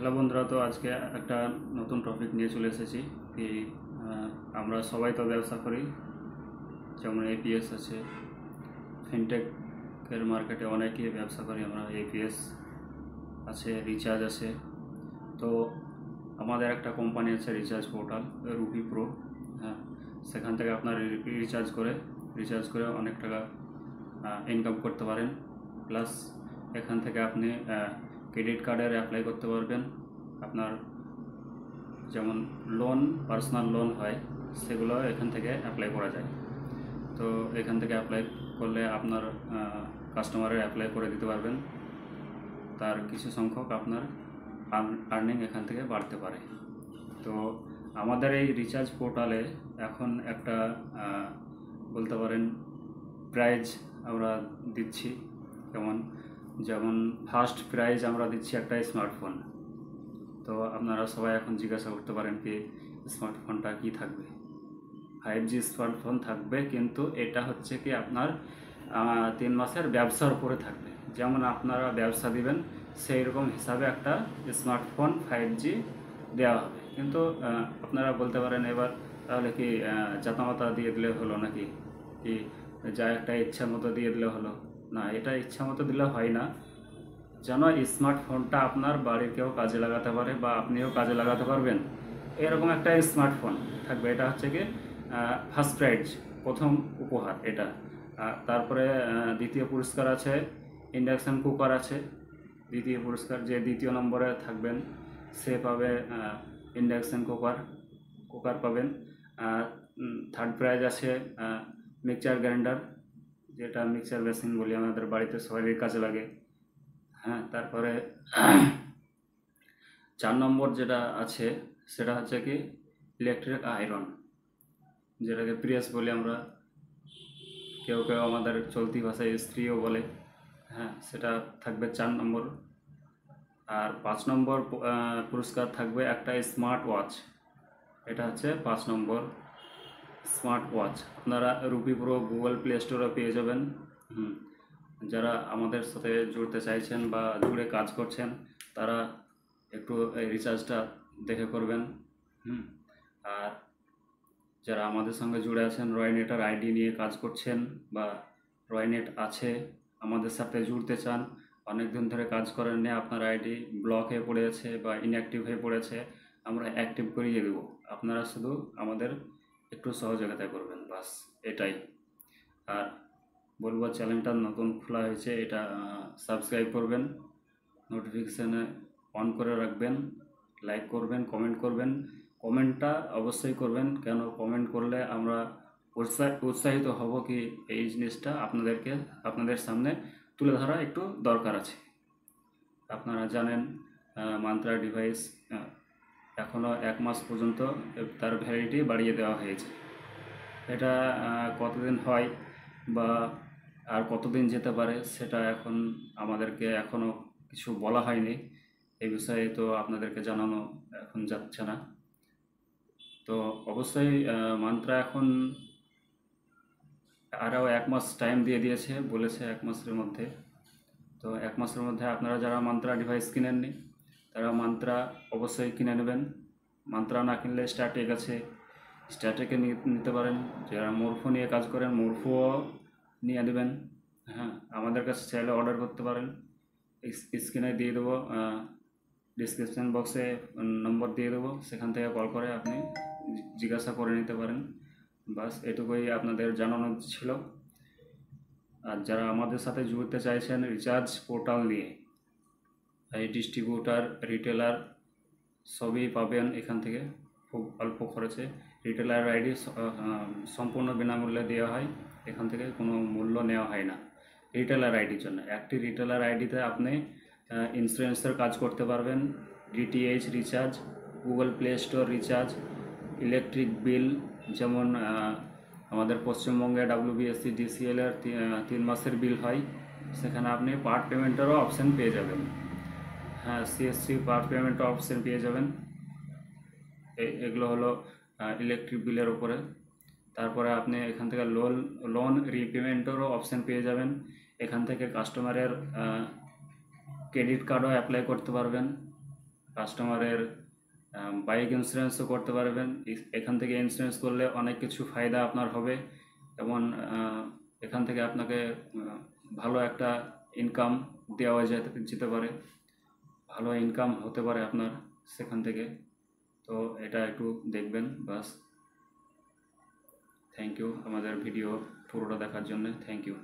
Hello বন্ধুরা, তো আজকে একটা নতুন টপিক নিয়ে চলে এসেছি কি আমরা সবাই তো ব্যবসা করি। যেমন এপিএস আছে, ফিনটেকের মার্কেটে অনেকেই ব্যবসা করি আমরা। এপিএস আছে, রিচার্জ আছে। তো আমাদের একটা কোম্পানি আছে রিচার্জ পোর্টাল, রুপি প্রো। হ্যাঁ, সেখান থেকে আপনার রিচার্জ করে অনেক টাকা ইনকাম করতে পারেন। প্লাস এখান থেকে আপনি ক্রেডিট কার্ডের অ্যাপ্লাই করতে পারবেন। আপনার যেমন পার্সোনাল লোন হয়, সেগুলো এখান থেকে অ্যাপ্লাই করা যায়। তো এখান থেকে অ্যাপ্লাই করলে আপনার কাস্টমারের অ্যাপ্লাই করে দিতে পারবেন, তার কিছু সংখ্যক আপনার আর্নিং এখান থেকে বাড়তে পারে। তো আমাদের এই রিচার্জ পোর্টালে এখন একটা বলতে পারেন প্রাইজ আমরা দিচ্ছি। যেমন যেমন ফার্স্ট প্রাইজ আমরা দিচ্ছি একটা স্মার্টফোন। তো আপনারা সবাই এখন জিজ্ঞাসা করতে পারেন কি স্মার্টফোনটা কি থাকবে। 5G স্মার্টফোন থাকবে, কিন্তু এটা হচ্ছে কি আপনার 3 মাসের ব্যবসার উপরে থাকবে। যেমন আপনারা ব্যবসা দিবেন সেই রকম হিসাবে একটা স্মার্টফোন 5G দেওয়া হবে। কিন্তু আপনারা বলতে পারেন এবার তাহলে কি জাতামাতা দিয়ে দিলে হলো নাকি, কি যা একটা ইচ্ছা মতো দিয়ে দিলে হলো? না, এটা ইচ্ছা মতো দিলে হয় না। যেন স্মার্টফোনটা আপনার বাড়ির কেউ কাজে লাগাতে পারে বা আপনিও কাজে লাগাতে পারবেন, এরকম একটা স্মার্টফোন থাকবে। এটা হচ্ছে কি ফার্স্ট প্রাইজ, প্রথম উপহার এটা। তারপরে দ্বিতীয় পুরস্কার আছে ইন্ডাকশান কুকার আছে। দ্বিতীয় পুরস্কার, যে দ্বিতীয় নম্বরে থাকবেন সে পাবে ইন্ডাকশান কুকার পাবেন। থার্ড প্রাইজ আছে মিক্সচার গ্রাইন্ডার, যেটা মিক্সচার মেশিন বলি, আমাদের বাড়িতে সবারই কাজে লাগে। হ্যাঁ, তারপরে 4 নম্বর যেটা আছে সেটা হচ্ছে কি ইলেকট্রিক আয়রন, যেটাকে প্রেস বলি আমরা। কেউ কেউ আমাদের চলতি ভাষায় স্ত্রীও বলে। হ্যাঁ, সেটা থাকবে 4 নম্বর। আর 5 নম্বর পুরস্কার থাকবে একটা স্মার্ট ওয়াচ। এটা হচ্ছে 5 নম্বর স্মার্ট ওয়াচ। আপনারা রুপি প্রো গুগল প্লে স্টোরে পেয়ে যাবেন। যারা আমাদের সাথে জুড়তে চাইছেন বা জুড়ে কাজ করছেন, তারা একটু এই রিচার্জটা দেখে করবেন। আর যারা আমাদের সঙ্গে জুড়ে আছেন, রয়নেটের আইডি নিয়ে কাজ করছেন বা রয়নেট আছে, আমাদের সাথে জুড়তে চান, অনেক দিন ধরে কাজ করেন না, আপনার আইডি ব্লক হয়ে পড়েছে বা ইনঅ্যাক্টিভ হয়ে পড়েছে, আমরা অ্যাক্টিভ করিয়ে দেবো। আপনারা শুধু আমাদের একটু সহযোগিতা করবেন, বাস এটাই। আর বলবো, চ্যানেলটা নতুন খোলা হয়েছে, এটা সাবস্ক্রাইব করবেন, নোটিফিকেশানে অন করে রাখবেন, লাইক করবেন, কমেন্ট করবেন। কমেন্টটা অবশ্যই করবেন, কেন কমেন্ট করলে আমরা উৎসাহিত হব কি এই জিনিসটা আপনাদের সামনে তুলে ধরা একটু দরকার আছে। আপনারা জানেন মান্ত্রা ডিভাইস এখনও 1 মাস পর্যন্ত তার ভ্যালিডিটি বাড়িয়ে দেওয়া হয়েছে। এটা কতদিন হয় বা আর কতদিন যেতে পারে সেটা এখন আমাদেরকে এখনও কিছু বলা হয়নি। এই বিষয়ে তো আপনাদেরকে জানানো এখন যাচ্ছে না। তো অবশ্যই মান্ত্রা এখন আরও 1 মাস টাইম দিয়ে দিয়েছে, বলেছে 1 মাসের মধ্যে। তো 1 মাসের মধ্যে আপনারা যারা মান্ত্রা ডিভাইস কিনেননি, তারা মান্ত্রা অবশ্যই কিনে নেবেন। মান্ত্রা না কিনলে স্ট্যাটেক আছে, স্ট্যাটেকে নিতে পারেন। যারা মোরফো নিয়ে কাজ করেন, মোরফোও নিয়ে নেবেন। হ্যাঁ, আমাদের কাছে চাইলে অর্ডার করতে পারেন, স্ক্রিনে দিয়ে দেবো, ডিসক্রিপশান বক্সে নম্বর দিয়ে দেবো, সেখান থেকে কল করে আপনি জিজ্ঞাসা করে নিতে পারেন। বাস এটুকুই আপনাদের জানানো ছিল। আর যারা আমাদের সাথে জুড়তে চাইছেন রিচার্জ পোর্টাল নিয়ে, এই ডিস্ট্রিবিউটার, রিটেলার সবই পাবেন এখান থেকে খুব অল্প খরচে। রিটেলার আইডি সম্পূর্ণ বিনামূল্যে দেওয়া হয়, এখান থেকে কোনো মূল্য নেওয়া হয় না রিটেলার আইডির জন্য। একটি রিটেলার আইডিতে আপনি ইন্স্যুরেন্সের কাজ করতে পারবেন, DTH recharge, Google play store recharge, electric bill, যেমন আমাদের পশ্চিমবঙ্গে WBSC DCL এর 3 মাসের বিল হয়, সেখানে আপনি পার্ট পেমেন্টেরও অপশান পেয়ে যাবেন। হ্যাঁ, CSC পার্ট পেমেন্টও অপশান পেয়ে যাবেন। এগুলো হলো ইলেকট্রিক বিলের উপরে। তারপরে আপনি এখান থেকে লোন রিপেমেন্টেরও অপশান পেয়ে যাবেন। এখান থেকে কাস্টমারের ক্রেডিট কার্ডও অ্যাপ্লাই করতে পারবেন। কাস্টমারের বাইক ইন্স্যুরেন্সও করতে পারবেন। এখান থেকে ইন্স্যুরেন্স করলে অনেক কিছু ফায়দা আপনার হবে, এবং এখান থেকে আপনাকে ভালো একটা ইনকাম দেওয়া যেতে পারে, ভালো ইনকাম হতে পারে আপনার সেখান থেকে। তো এটা একটু দেখবেন বাস। থ্যাংক ইউ আমাদের ভিডিও পুরোটা দেখার জন্য, থ্যাংক ইউ।